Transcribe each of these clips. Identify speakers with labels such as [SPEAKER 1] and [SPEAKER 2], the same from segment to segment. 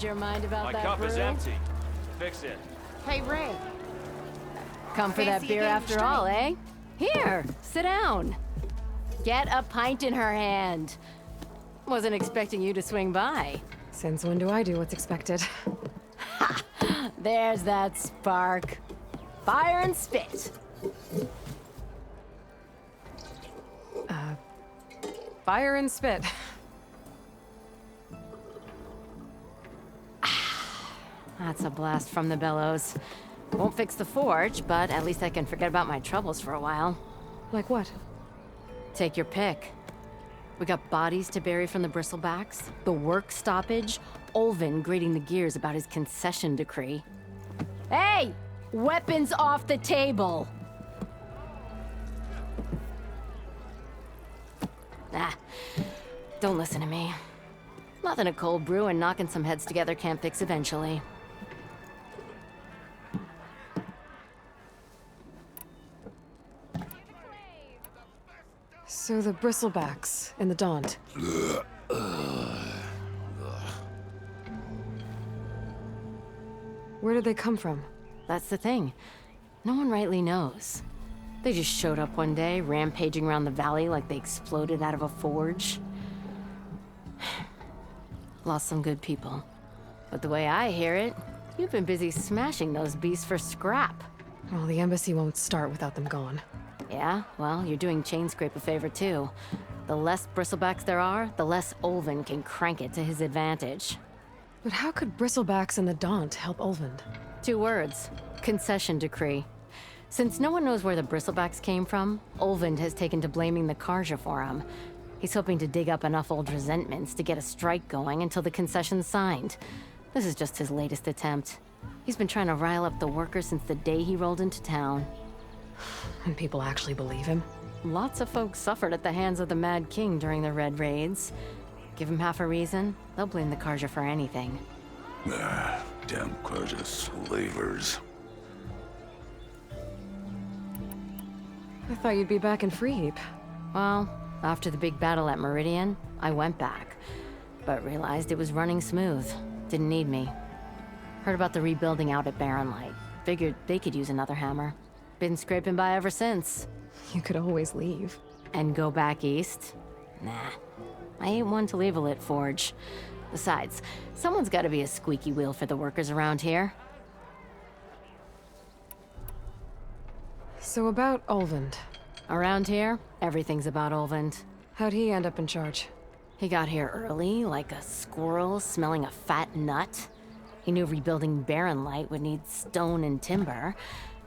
[SPEAKER 1] Change your mind about that
[SPEAKER 2] My cup
[SPEAKER 1] brew?
[SPEAKER 2] is empty. Fix it.
[SPEAKER 3] Hey, Ray.
[SPEAKER 1] Come for that
[SPEAKER 3] Fancy
[SPEAKER 1] beer
[SPEAKER 3] a game of
[SPEAKER 1] after all,
[SPEAKER 3] strength?
[SPEAKER 1] eh? Here, sit down. Get a pint in her hand. Wasn't expecting you to swing by.
[SPEAKER 4] Since when do I do what's expected?
[SPEAKER 1] There's that spark. Fire and spit.
[SPEAKER 4] Fire and spit.
[SPEAKER 1] That's a blast from the bellows. Won't fix the forge, but at least I can forget about my troubles for a while.
[SPEAKER 4] Like what?
[SPEAKER 1] Take your pick. We got bodies to bury from the Bristlebacks, the work stoppage, Olvin grating the gears about his concession decree. Hey! Weapons off the table! Ah, don't listen to me. Nothing a cold brew and knocking some heads together can't fix eventually.
[SPEAKER 4] So the Bristlebacks in the Daunt. Where did they come from?
[SPEAKER 1] That's the thing. No one rightly knows. They just showed up one day, rampaging around the valley like they exploded out of a forge. Lost some good people. But the way I hear it, you've been busy smashing those beasts for scrap.
[SPEAKER 4] Well, the embassy won't start without them gone.
[SPEAKER 1] Yeah, well, you're doing Chainscrape a favor too. The less Bristlebacks there are, the less Olvin can crank it to his advantage.
[SPEAKER 4] But how could Bristlebacks and the Daunt help Ulvund?
[SPEAKER 1] 2 words. Concession decree. Since no one knows where the Bristlebacks came from, Olvund has taken to blaming the Karja for him. He's hoping to dig up enough old resentments to get a strike going until the concession's signed. This is just his latest attempt. He's been trying to rile up the workers since the day he rolled into town.
[SPEAKER 4] And people actually believe him?
[SPEAKER 1] Lots of folks suffered at the hands of the Mad King during the Red Raids. Give him half a reason, they'll blame the Karja for anything.
[SPEAKER 5] Damn Karja slavers.
[SPEAKER 4] I thought you'd be back in Freeheap.
[SPEAKER 1] Well, after the big battle at Meridian, I went back, but realized it was running smooth. Didn't need me. Heard about the rebuilding out at Barren Light. Figured they could use another hammer. Been scraping by ever since.
[SPEAKER 4] You could always leave.
[SPEAKER 1] And go back east? Nah. I ain't one to leave a lit forge. Besides, someone's gotta be a squeaky wheel for the workers around here.
[SPEAKER 4] So about Ulvund.
[SPEAKER 1] Around here, everything's about Olvund.
[SPEAKER 4] How'd he end up in charge?
[SPEAKER 1] He got here early, like a squirrel smelling a fat nut. He knew rebuilding Barren Light would need stone and timber.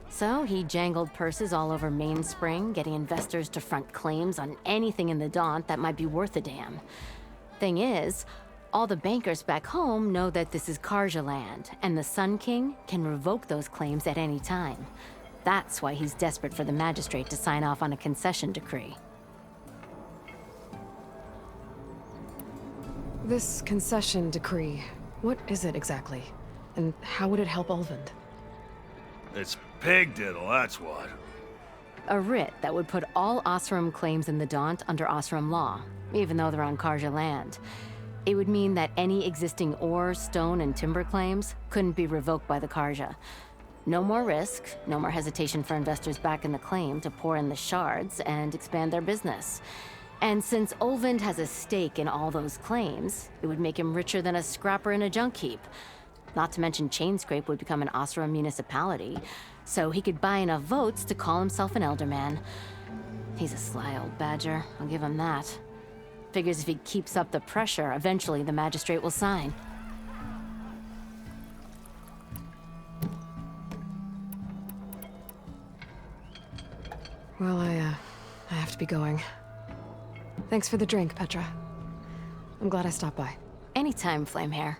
[SPEAKER 1] So he jangled purses all over Mainspring, getting investors to front claims on anything in the Daunt that might be worth a damn. Thing is, all the bankers back home know that this is Karja land, and the Sun King can revoke those claims at any time. That's why he's desperate for the magistrate to sign off on a concession decree.
[SPEAKER 4] This concession decree, what is it exactly? And how would it help Ulvund?
[SPEAKER 5] It's pig diddle, that's what.
[SPEAKER 1] A writ that would put all Osram claims in the Daunt under Osram law, even though they're on Karja land. It would mean that any existing ore, stone, and timber claims couldn't be revoked by the Karja. No more risk, no more hesitation for investors back in the claim to pour in the shards and expand their business. And since Olvund has a stake in all those claims, it would make him richer than a scrapper in a junk heap. Not to mention Chainscrape would become an Osram municipality, so he could buy enough votes to call himself an elderman. He's a sly old badger, I'll give him that. Figures if he keeps up the pressure, eventually the magistrate will sign.
[SPEAKER 4] Well, I have to be going. Thanks for the drink, Petra. I'm glad I stopped by.
[SPEAKER 1] Anytime, Flamehair.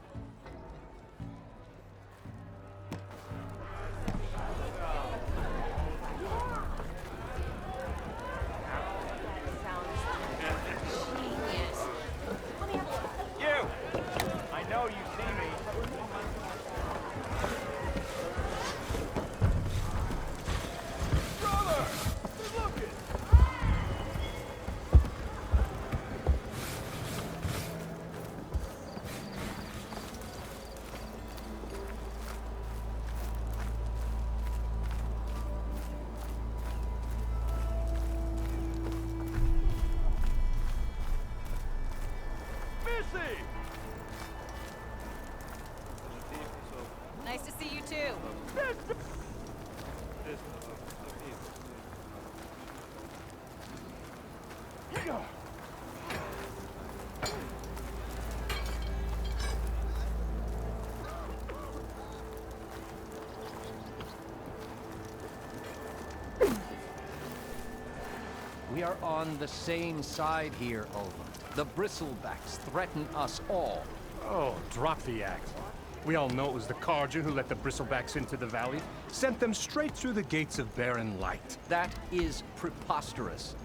[SPEAKER 3] We are on the same side here, Olin. The Bristlebacks threaten us all.
[SPEAKER 6] Oh, drop the act. We all know it was the Carja who let the Bristlebacks into the valley, sent them straight through the gates of Barren Light.
[SPEAKER 3] That is preposterous.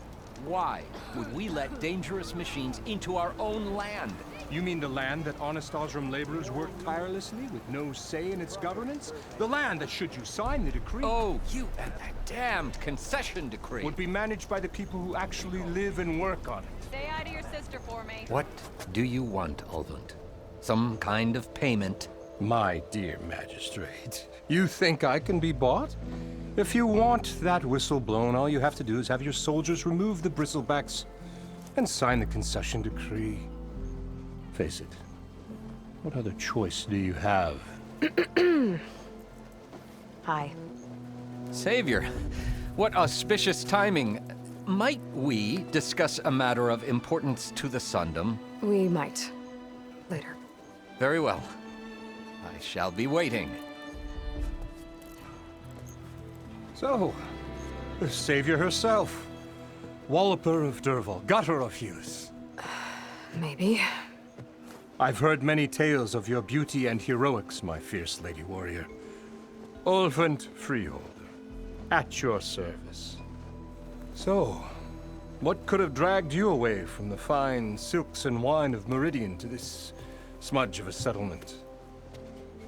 [SPEAKER 3] Why would we let dangerous machines into our own land?
[SPEAKER 6] You mean the land that honest Osram laborers work tirelessly with no say in its governance? The land that, should you sign the decree...
[SPEAKER 3] Oh, you and that damned concession decree.
[SPEAKER 6] ...would be managed by the people who actually live and work on it.
[SPEAKER 7] Say hi to your sister for me.
[SPEAKER 3] What do you want, Olvund? Some kind of payment?
[SPEAKER 6] My dear magistrate, you think I can be bought? If you want that whistle blown, all you have to do is have your soldiers remove the Bristlebacks and sign the concession decree. Face it, what other choice do you have?
[SPEAKER 4] Hi.
[SPEAKER 3] Savior, what auspicious timing. Might we discuss a matter of importance to the Sundom?
[SPEAKER 4] We might. Later.
[SPEAKER 3] Very well. I shall be waiting.
[SPEAKER 6] So, the savior herself. Walloper of Derval, gutter of Hughes.
[SPEAKER 4] Maybe.
[SPEAKER 6] I've heard many tales of your beauty and heroics, my fierce lady warrior. Olfant Freeholder, at your service. So, what could have dragged you away from the fine silks and wine of Meridian to this smudge of a settlement?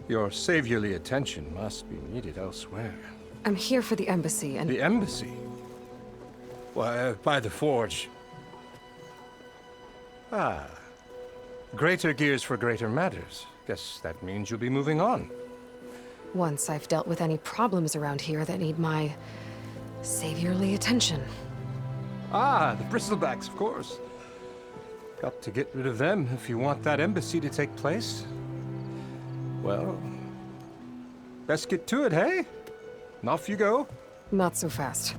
[SPEAKER 6] Your saviorly attention must be needed elsewhere.
[SPEAKER 4] I'm here for the embassy and...
[SPEAKER 6] The embassy? Why, by the forge. Ah. Greater gears for greater matters. Guess that means you'll be moving on.
[SPEAKER 4] Once I've dealt with any problems around here that need my... saviorly attention.
[SPEAKER 6] Ah, the Bristlebacks, of course. Got to get rid of them if you want that embassy to take place. Well, best get to it, hey? And off you go.
[SPEAKER 4] Not so fast.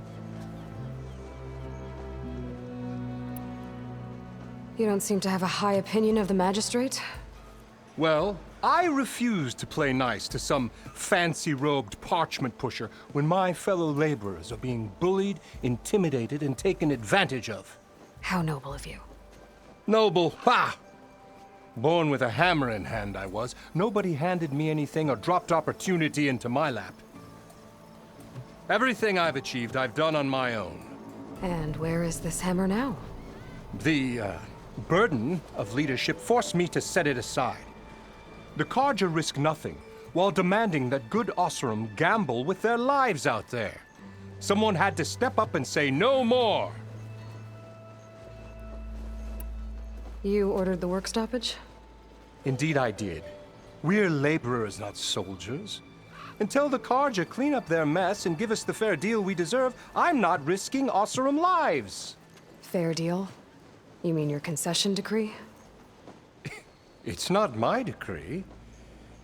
[SPEAKER 4] You don't seem to have a high opinion of the magistrate?
[SPEAKER 6] Well, I refuse to play nice to some fancy-robed parchment pusher when my fellow laborers are being bullied, intimidated, and taken advantage of.
[SPEAKER 4] How noble of you.
[SPEAKER 6] Noble, ha! Born with a hammer in hand, I was. Nobody handed me anything or dropped opportunity into my lap. Everything I've achieved, I've done on my own.
[SPEAKER 4] And where is this hammer now?
[SPEAKER 6] The, burden of leadership forced me to set it aside. The Carja risk nothing, while demanding that good Osram gamble with their lives out there. Someone had to step up and say no more.
[SPEAKER 4] You ordered the work stoppage?
[SPEAKER 6] Indeed I did. We're laborers, not soldiers. Until the Carja clean up their mess and give us the fair deal we deserve, I'm not risking Osram lives.
[SPEAKER 4] Fair deal? You mean your concession decree?
[SPEAKER 6] It's not my decree.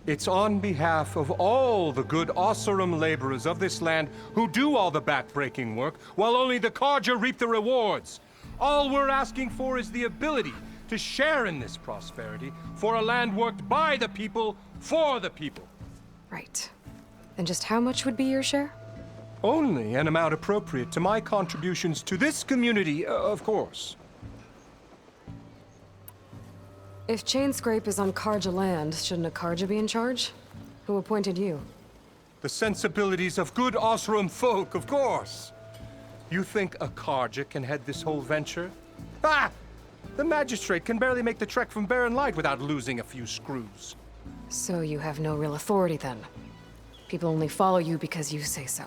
[SPEAKER 6] It's on behalf of all the good Osram laborers of this land who do all the backbreaking work, while only the Carja reap the rewards. All we're asking for is the ability to share in this prosperity for a land worked by the people, for the people.
[SPEAKER 4] Right. And just how much would be your share?
[SPEAKER 6] Only an amount appropriate to my contributions to this community, of course.
[SPEAKER 4] If Chainscrape is on Carja land, shouldn't a Carja be in charge? Who appointed you?
[SPEAKER 6] The sensibilities of good Osram folk, of course. You think a Carja can head this whole venture? Ah! The magistrate can barely make the trek from Barren Light without losing a few screws.
[SPEAKER 4] So you have no real authority then? People only follow you because you say so.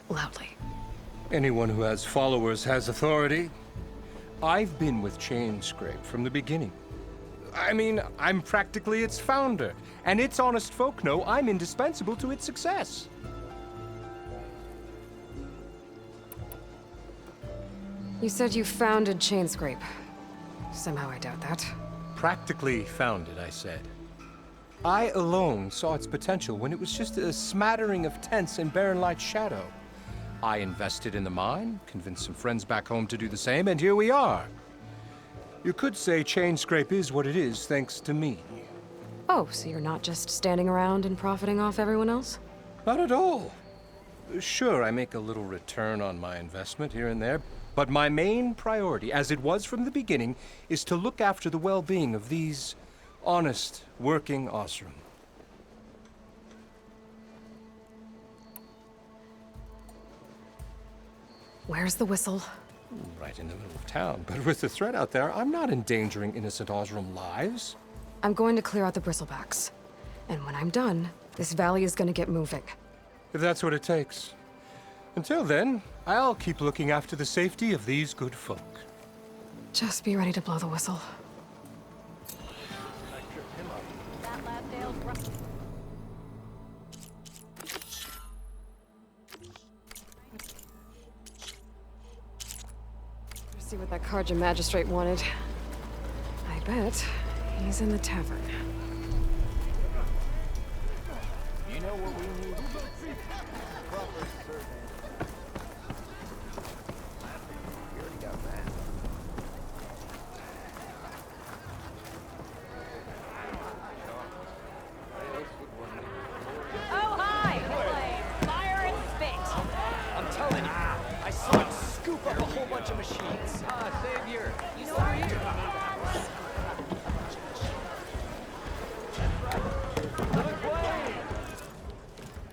[SPEAKER 4] Loudly.
[SPEAKER 6] Anyone who has followers has authority. I've been with Chainscrape from the beginning. I mean, I'm practically its founder, and its honest folk know I'm indispensable to its success.
[SPEAKER 4] You said you founded Chainscrape. Somehow I doubt that.
[SPEAKER 6] Practically founded, I said. I alone saw its potential when it was just a smattering of tents in Barren Light's shadow. I invested in the mine, convinced some friends back home to do the same, and here we are. You could say Chainscrape is what it is thanks to me.
[SPEAKER 4] Oh, so you're not just standing around and profiting off everyone else?
[SPEAKER 6] Not at all. Sure, I make a little return on my investment here and there, but my main priority, as it was from the beginning, is to look after the well-being of these honest, working Osram.
[SPEAKER 4] Where's the whistle?
[SPEAKER 6] Right in the middle of town, but with the threat out there, I'm not endangering innocent Osram lives.
[SPEAKER 4] I'm going to clear out the Bristlebacks. And when I'm done, this valley is going to get moving.
[SPEAKER 6] If that's what it takes. Until then, I'll keep looking after the safety of these good folk.
[SPEAKER 4] Just be ready to blow the whistle. See what that Karja magistrate wanted. I bet he's in the tavern.
[SPEAKER 2] You know what we need?
[SPEAKER 7] Oh, hi! Fire and spit!
[SPEAKER 2] I'm telling you, I saw him scoop up a whole bunch of machines. Savior, you know we're here.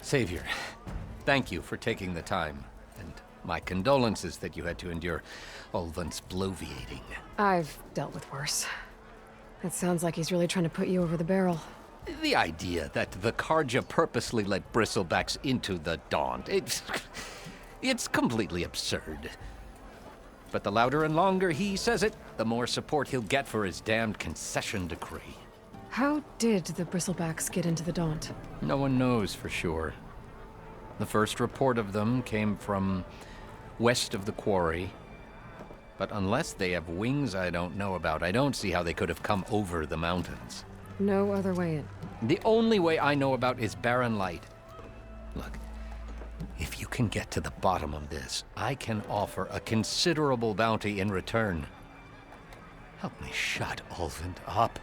[SPEAKER 3] Savior, thank you for taking the time, and my condolences that you had to endure Ulvund's bloviating.
[SPEAKER 4] I've dealt with worse. It sounds like he's really trying to put you over the barrel.
[SPEAKER 3] The idea that the Karja purposely let Bristlebacks into the Daunt, it's completely absurd. But the louder and longer he says it, the more support he'll get for his damned concession decree.
[SPEAKER 4] How did the Bristlebacks get into the Daunt?
[SPEAKER 3] No one knows for sure. The first report of them came from west of the quarry. But unless they have wings I don't know about, I don't see how they could have come over the mountains.
[SPEAKER 4] No other way in.
[SPEAKER 3] The only way I know about is barren light. Look, if you can get to the bottom of this, I can offer a considerable bounty in return. Help me shut Ulvund up.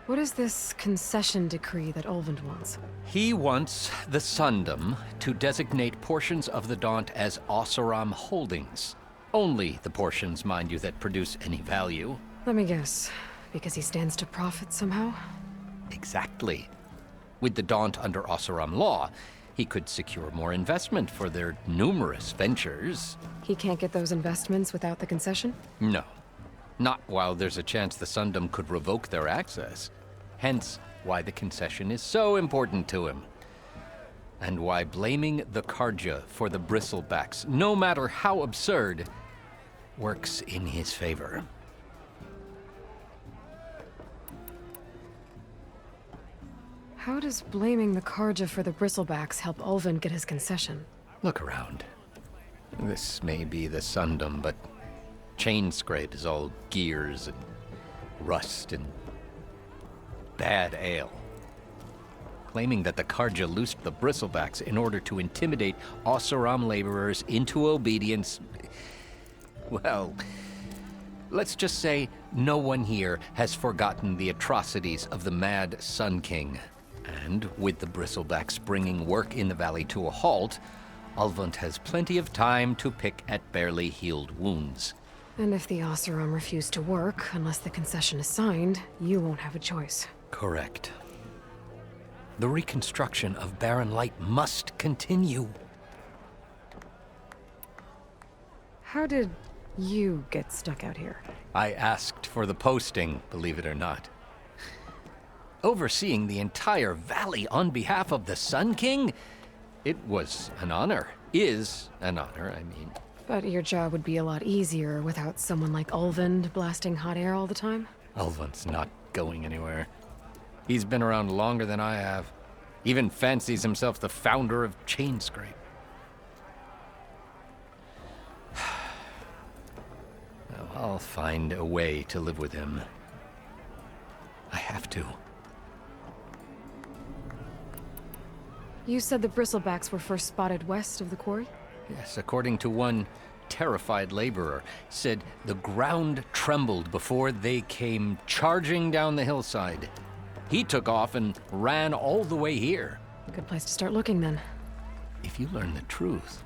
[SPEAKER 4] What is this concession decree that Ulvund wants?
[SPEAKER 3] He wants the Sundom to designate portions of the Daunt as Oseram holdings. Only the portions, mind you, that produce any value.
[SPEAKER 4] Let me guess. Because he stands to profit somehow?
[SPEAKER 3] Exactly. With the Daunt under Oseram law, he could secure more investment for their numerous ventures.
[SPEAKER 4] He can't get those investments without the concession?
[SPEAKER 3] No. Not while there's a chance the Sundom could revoke their access. Hence, why the concession is so important to him. And why blaming the Karja for the Bristlebacks, no matter how absurd, works in his favor.
[SPEAKER 4] How does blaming the Karja for the Bristlebacks help Ulvund get his concession?
[SPEAKER 3] Look around. This may be the Sundom, but Chainscrape is all gears and rust and bad ale. Claiming that the Karja loosed the Bristlebacks in order to intimidate Oseram laborers into obedience. Well, let's just say no one here has forgotten the atrocities of the Mad Sun King. And with the Bristlebacks bringing work in the valley to a halt, Ulvund has plenty of time to pick at barely healed wounds.
[SPEAKER 4] And if the Oseram refuse to work, unless the concession is signed, you won't have a choice.
[SPEAKER 3] Correct. The reconstruction of Barren Light must continue.
[SPEAKER 4] How did you get stuck out here?
[SPEAKER 3] I asked for the posting, believe it or not. Overseeing the entire valley on behalf of the Sun King? It was an honor. Is an honor, I mean.
[SPEAKER 4] But your job would be a lot easier without someone like Ulvund blasting hot air all the time?
[SPEAKER 3] Ulvund's not going anywhere. He's been around longer than I have. Even fancies himself the founder of Chainscrape. Well, I'll find a way to live with him. to.
[SPEAKER 4] You said the Bristlebacks were first spotted west of the quarry?
[SPEAKER 3] Yes, according to one terrified laborer, said the ground trembled before they came charging down the hillside. He took off and ran all the way here.
[SPEAKER 4] Good place to start looking, then.
[SPEAKER 3] If you learn the truth,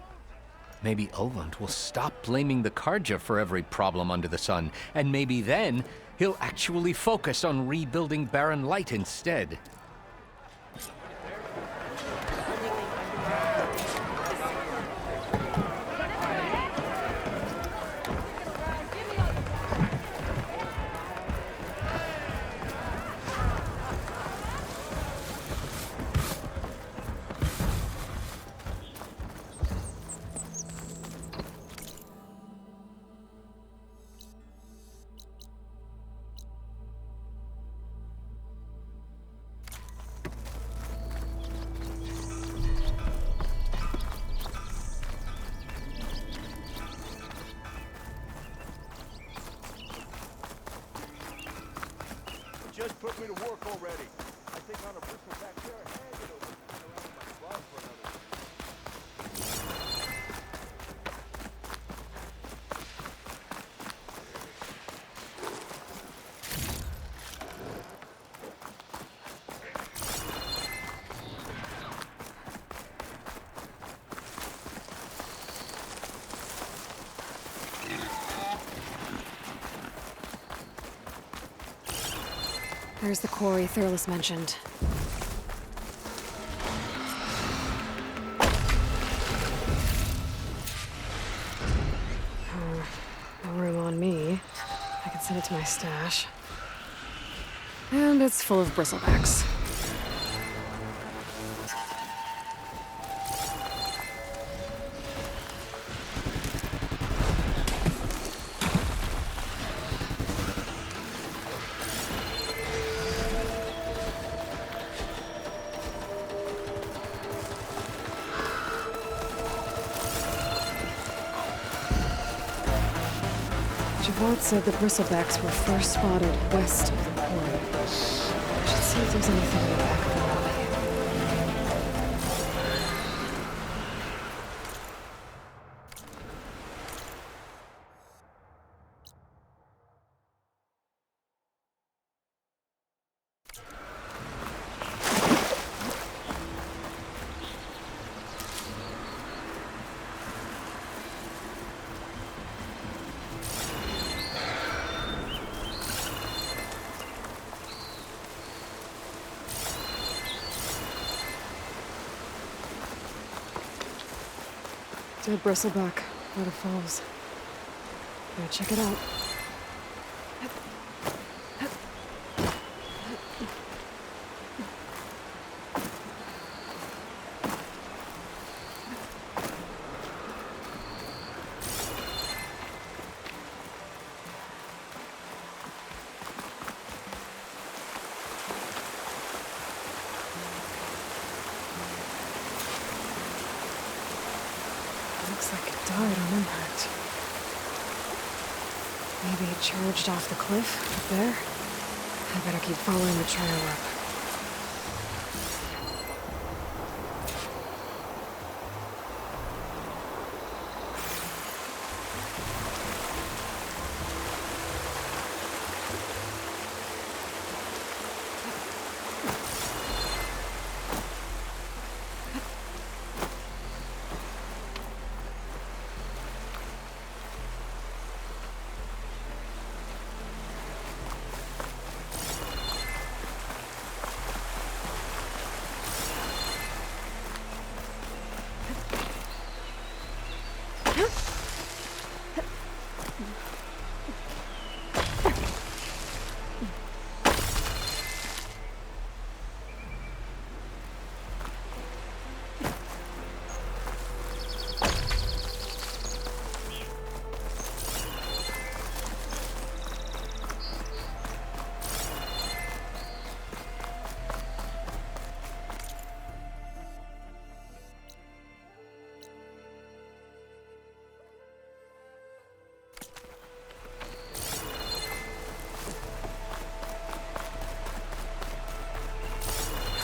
[SPEAKER 3] maybe Ulvund will stop blaming the Karja for every problem under the sun, and maybe then he'll actually focus on rebuilding Barren Light instead.
[SPEAKER 5] Just put me to work already. I think on a Bristleback there, hand it over. Around my glove for another.
[SPEAKER 4] There's the quarry Thurles mentioned. Oh, no room on me. I can send it to my stash. And it's full of Bristlebacks. Javod said the Bristlebacks were first spotted west of the quarry. I should see if there's anything in the back of the valley. Dead Bristleback, waterfalls. Gotta check it out. Looks like it died on impact. Maybe it charged off the cliff up there. I better keep following the trail up.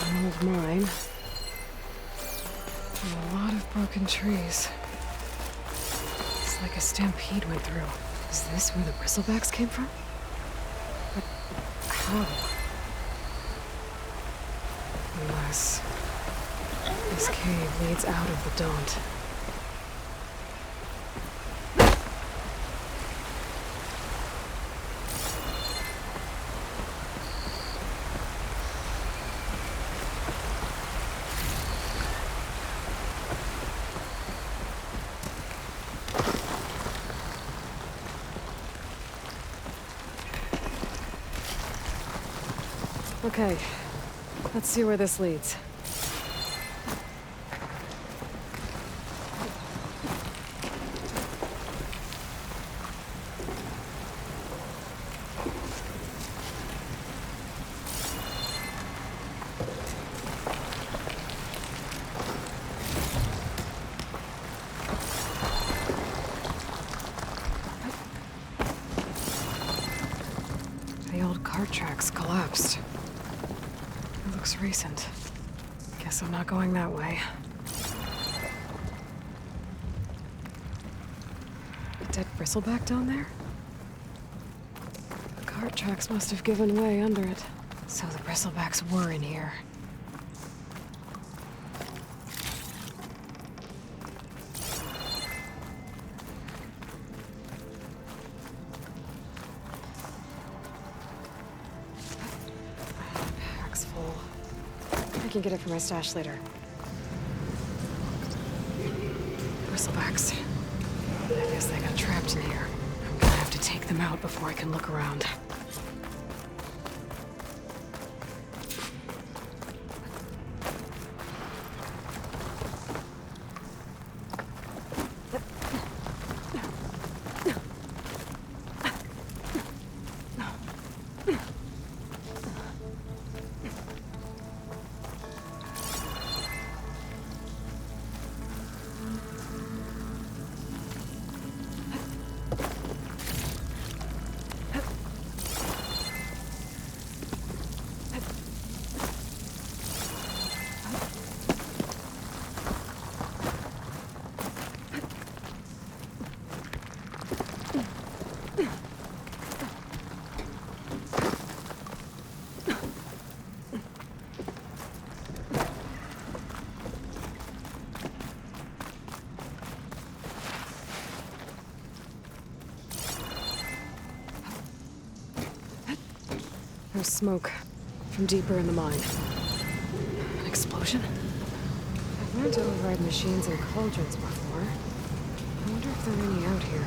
[SPEAKER 4] An old mine. And a lot of broken trees. It's like a stampede went through. Is this where the Bristlebacks came from? But how? Unless this cave leads out of the Daunt. Okay, let's see where this leads. The old cart tracks collapsed. It looks recent. Guess I'm not going that way. A dead bristleback down there? The cart tracks must have given way under it. So the bristlebacks were in here. Pack's full. I can get it for my stash later. Bristlebacks. I guess they got trapped in here. I'm gonna have to take them out before I can look around. There's smoke from deeper in the mine. An explosion? I've learned to override machines and cauldrons before. I wonder if there are any out here.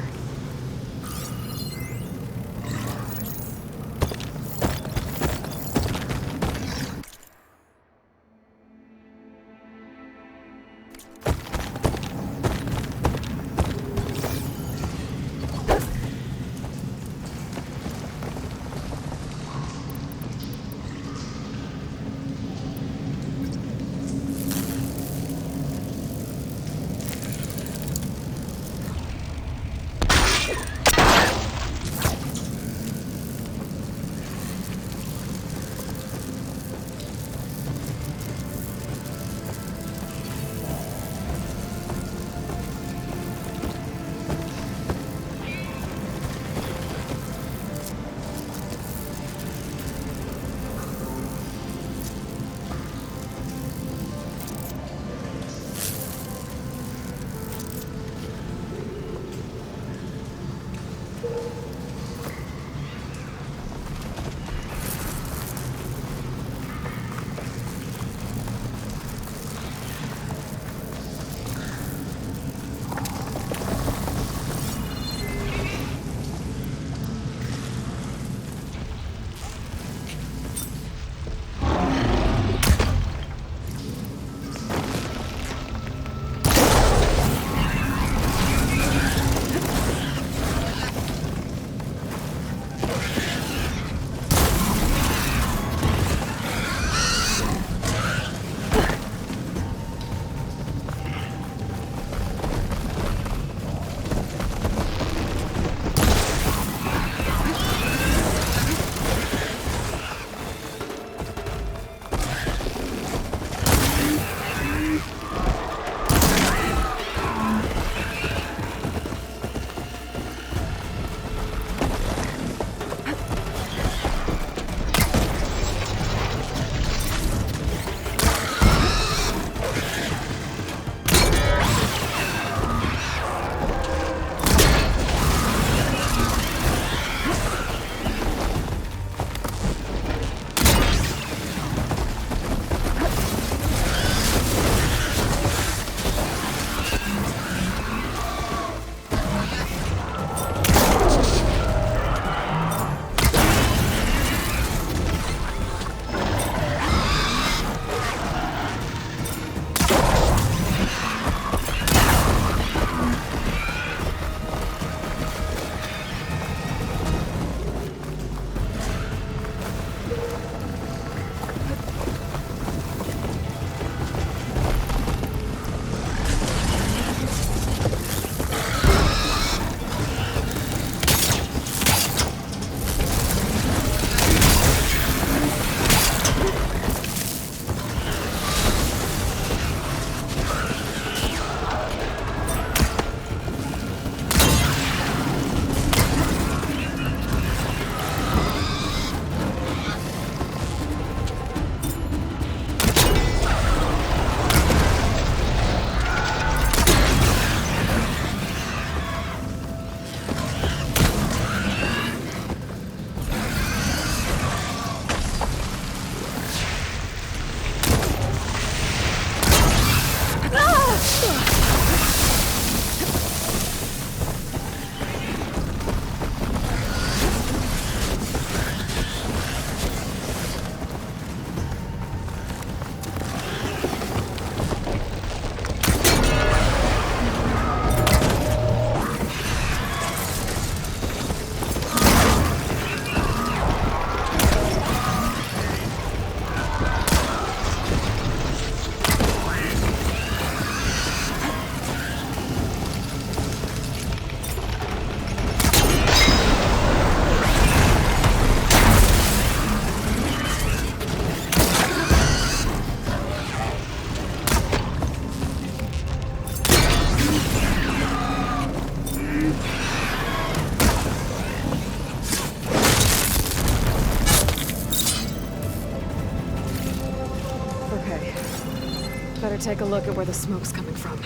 [SPEAKER 4] Better take a look at where the smoke's coming from.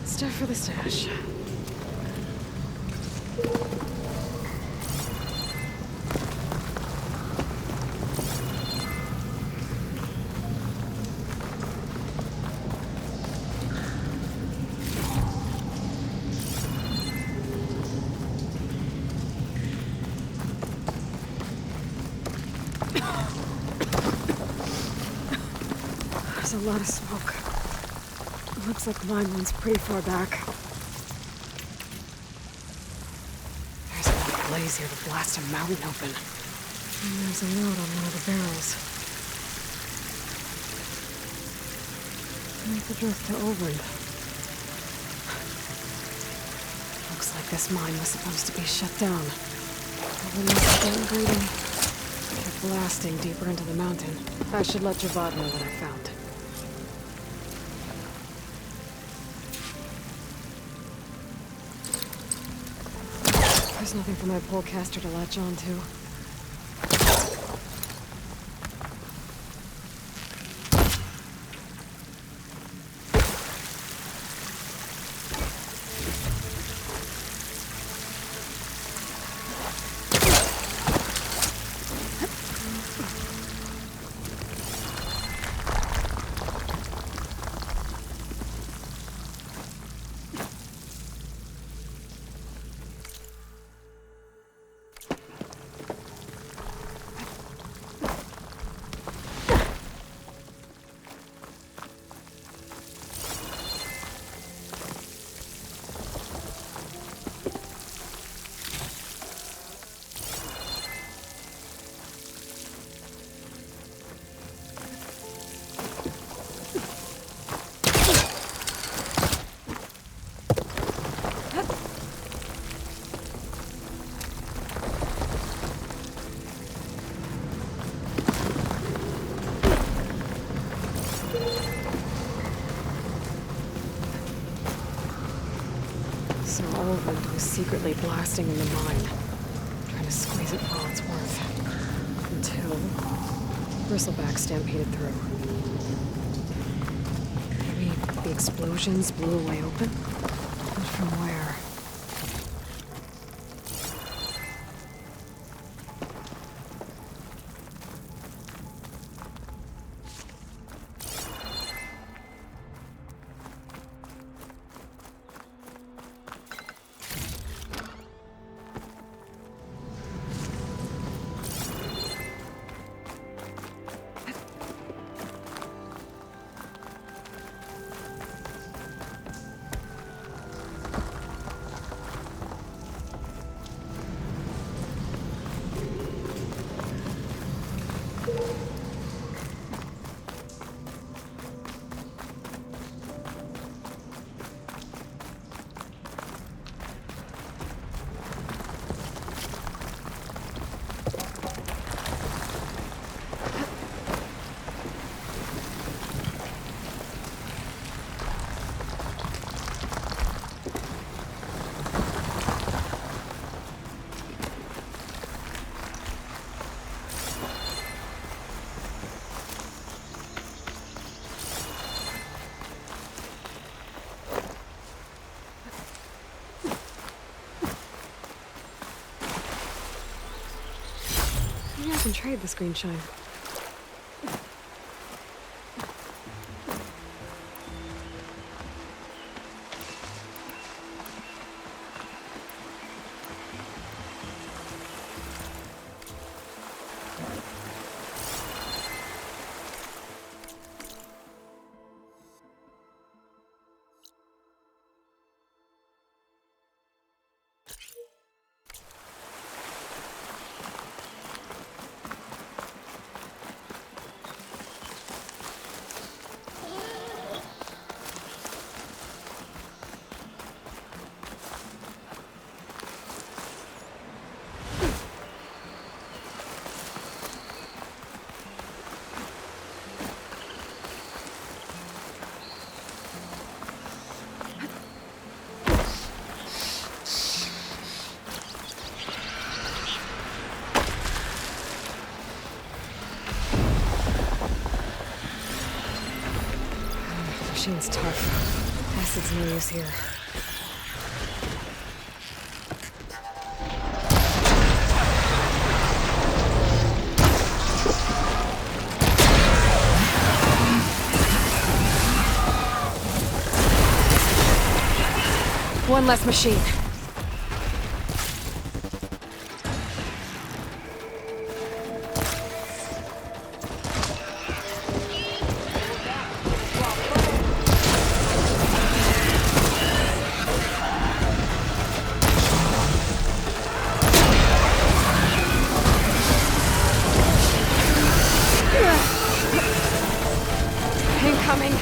[SPEAKER 4] Stuff for the stash. There's a lot of smoke. It looks like the mine runs pretty far back. There's enough blaze here to blast a mountain open. And there's a note on one of the barrels. Make the drift to Overland. Looks like this mine was supposed to be shut down. Overland must have been greedy. Kept blasting deeper into the mountain. I should let Javad know what I found. There's nothing for my polecaster to latch on to. So Overland was secretly blasting in the mine, trying to squeeze it for all it's worth. Until Bristlebacks stampeded through. Maybe the explosions blew a way open? But from where? Maybe I can trade this green shine. machine's tough. Acid's no use here. One less machine. Incoming.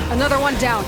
[SPEAKER 4] Another one down.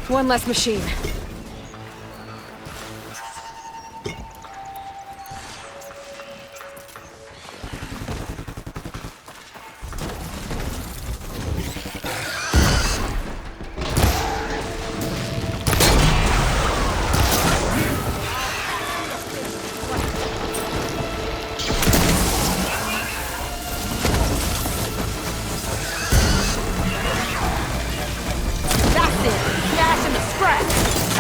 [SPEAKER 4] One less machine.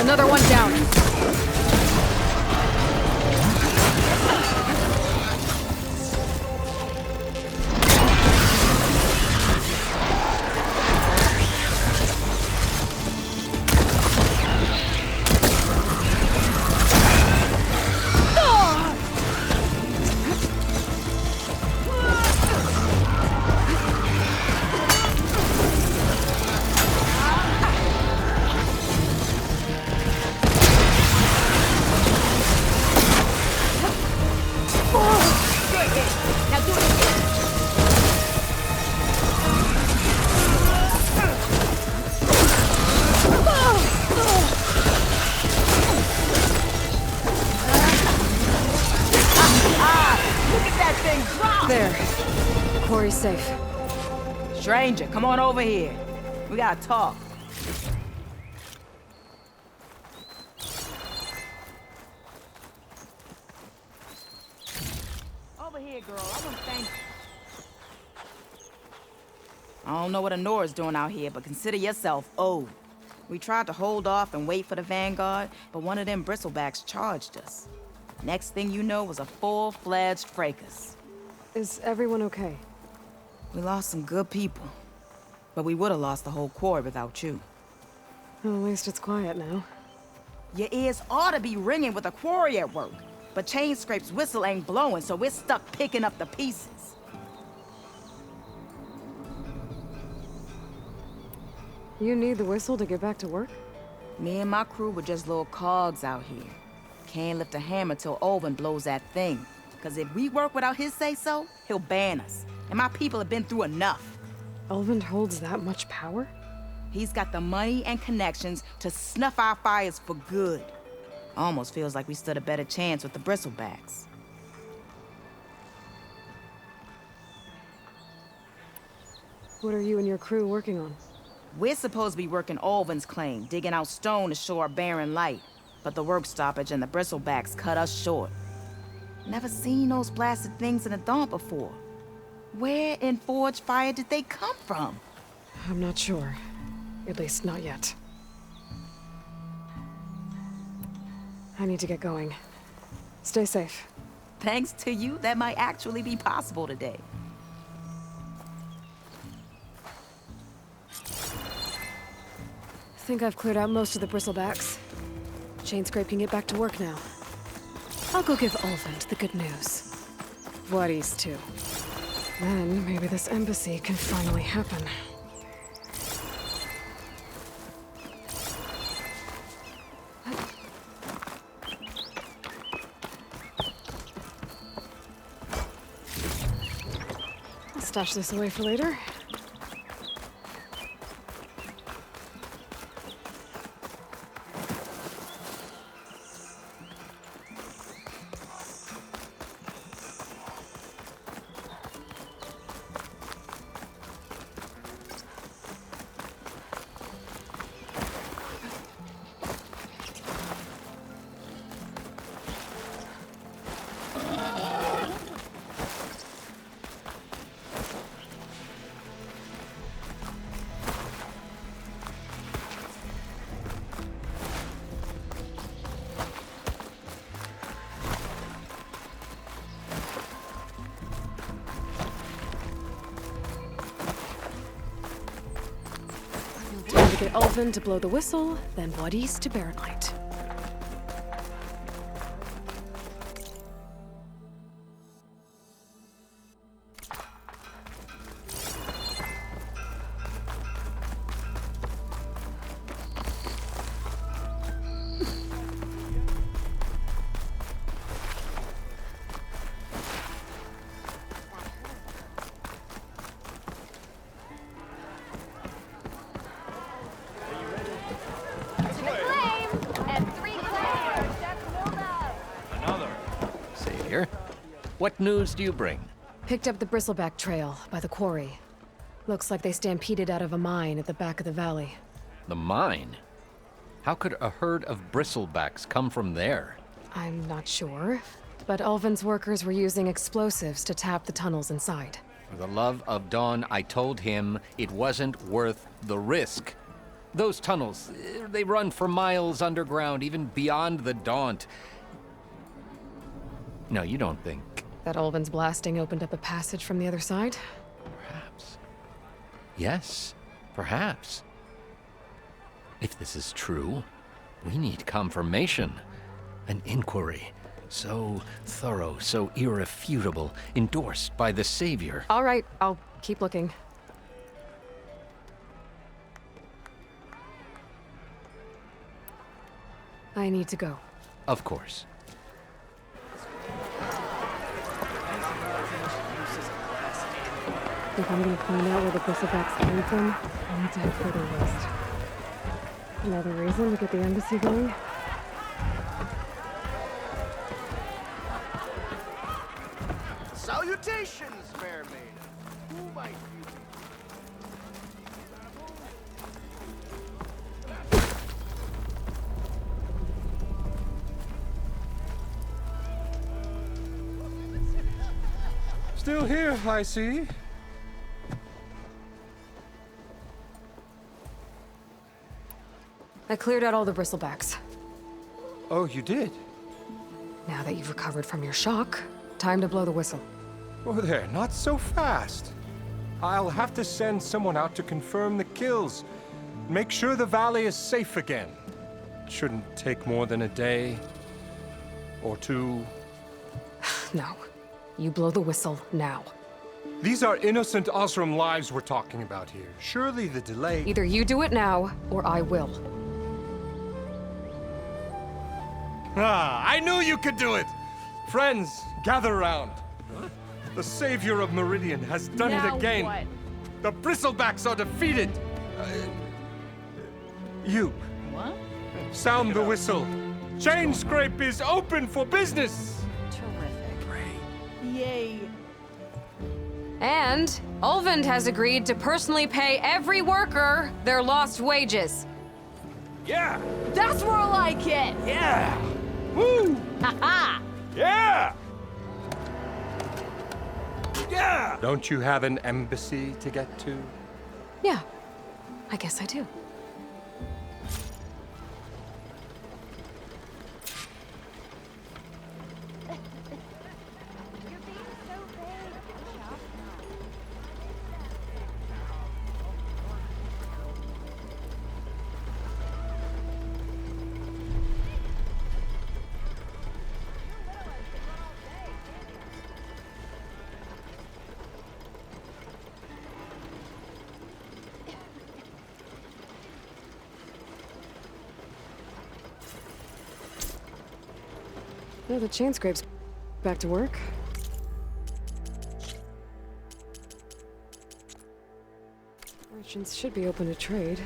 [SPEAKER 4] Another one down. There. Quarry's safe.
[SPEAKER 8] Stranger, come on over here. We gotta talk. Over here, girl. I want to thank you. I don't know what Honora's doing out here, but consider yourself owed. We tried to hold off and wait for the Vanguard, but one of them Bristlebacks charged us. Next thing you know was a full-fledged fracas.
[SPEAKER 4] Is everyone okay?
[SPEAKER 8] We lost some good people, but we would have lost the whole quarry without you.
[SPEAKER 4] Well, at least it's quiet now.
[SPEAKER 8] Your ears ought to be ringing with a quarry at work, but Chainscrape's whistle ain't blowing, so we're stuck picking up the pieces.
[SPEAKER 4] You need the whistle to get back to work?
[SPEAKER 8] Me and my crew were just little cogs out here. Can't lift a hammer till Olvin blows that thing. Cause if we work without his say-so, he'll ban us. And my people have been through enough.
[SPEAKER 4] Elvin holds that much power?
[SPEAKER 8] He's got the money and connections to snuff our fires for good. Almost feels like we stood a better chance with the Bristlebacks.
[SPEAKER 4] What are you and your crew working on?
[SPEAKER 8] We're supposed to be working Alvin's claim, digging out stone to show our barren light. But the work stoppage and the Bristlebacks cut us short. Never seen those blasted things in the dawn before. Where in Forge Fire did they come from?
[SPEAKER 4] I'm not sure. At least not yet. I need to get going. Stay safe.
[SPEAKER 8] Thanks to you, that might actually be possible today.
[SPEAKER 4] I think I've cleared out most of the Bristlebacks. Chainscrape can get back to work now. I'll go give Ulvund the good news. Waddy's too. Then maybe this embassy can finally happen. I'll stash this away for later. Time to get Ulvund to blow the whistle, then Waddy's to bear light.
[SPEAKER 3] Savior, what news do you bring?
[SPEAKER 4] Picked up the Bristleback trail by the quarry. Looks like they stampeded out of a mine at the back of the valley.
[SPEAKER 3] The mine? How could a herd of Bristlebacks come from there?
[SPEAKER 4] I'm not sure, but Ulvund's workers were using explosives to tap the tunnels inside.
[SPEAKER 3] For the love of Dawn, I told him it wasn't worth the risk. Those tunnels, they run for miles underground, even beyond the Daunt. No, you don't think.
[SPEAKER 4] That Ulvund's blasting opened up a passage from the other side?
[SPEAKER 3] Perhaps. Yes, perhaps. If this is true, we need confirmation. An inquiry. So thorough, so irrefutable, endorsed by the Savior.
[SPEAKER 4] All right, I'll keep looking. I need to go.
[SPEAKER 3] Of course.
[SPEAKER 4] If I'm gonna find out where the Bristlebacks came from, I need to head further west. Another reason to get the embassy going?
[SPEAKER 5] Salutations, fair maiden. Who might you be?
[SPEAKER 6] Still here, I see.
[SPEAKER 4] I cleared out all the Bristlebacks.
[SPEAKER 6] Oh, you did?
[SPEAKER 4] Now that you've recovered from your shock, time to blow the whistle.
[SPEAKER 6] Oh, there, not so fast. I'll have to send someone out to confirm the kills. Make sure the valley is safe again. It shouldn't take more than a day. Or two.
[SPEAKER 4] No. You blow the whistle now.
[SPEAKER 6] These are innocent Osram lives we're talking about here. Surely the delay...
[SPEAKER 4] Either you do it now, or I will.
[SPEAKER 6] Ah, I knew you could do it! Friends, gather around. The Savior of Meridian has done it again.
[SPEAKER 7] What?
[SPEAKER 6] The Bristlebacks are defeated. You.
[SPEAKER 8] What?
[SPEAKER 6] Sound the whistle. Chainscrape is open for business.
[SPEAKER 8] Terrific. Yay.
[SPEAKER 4] And Ulvund has agreed to personally pay every worker their lost wages.
[SPEAKER 5] Yeah!
[SPEAKER 7] That's more like it!
[SPEAKER 5] Yeah! Woo!
[SPEAKER 7] Ha-ha!
[SPEAKER 5] Yeah! Yeah!
[SPEAKER 6] Don't you have an embassy to get to?
[SPEAKER 4] Yeah, I guess I do. Well, the chain scrape's back to work. Merchants should be open to trade.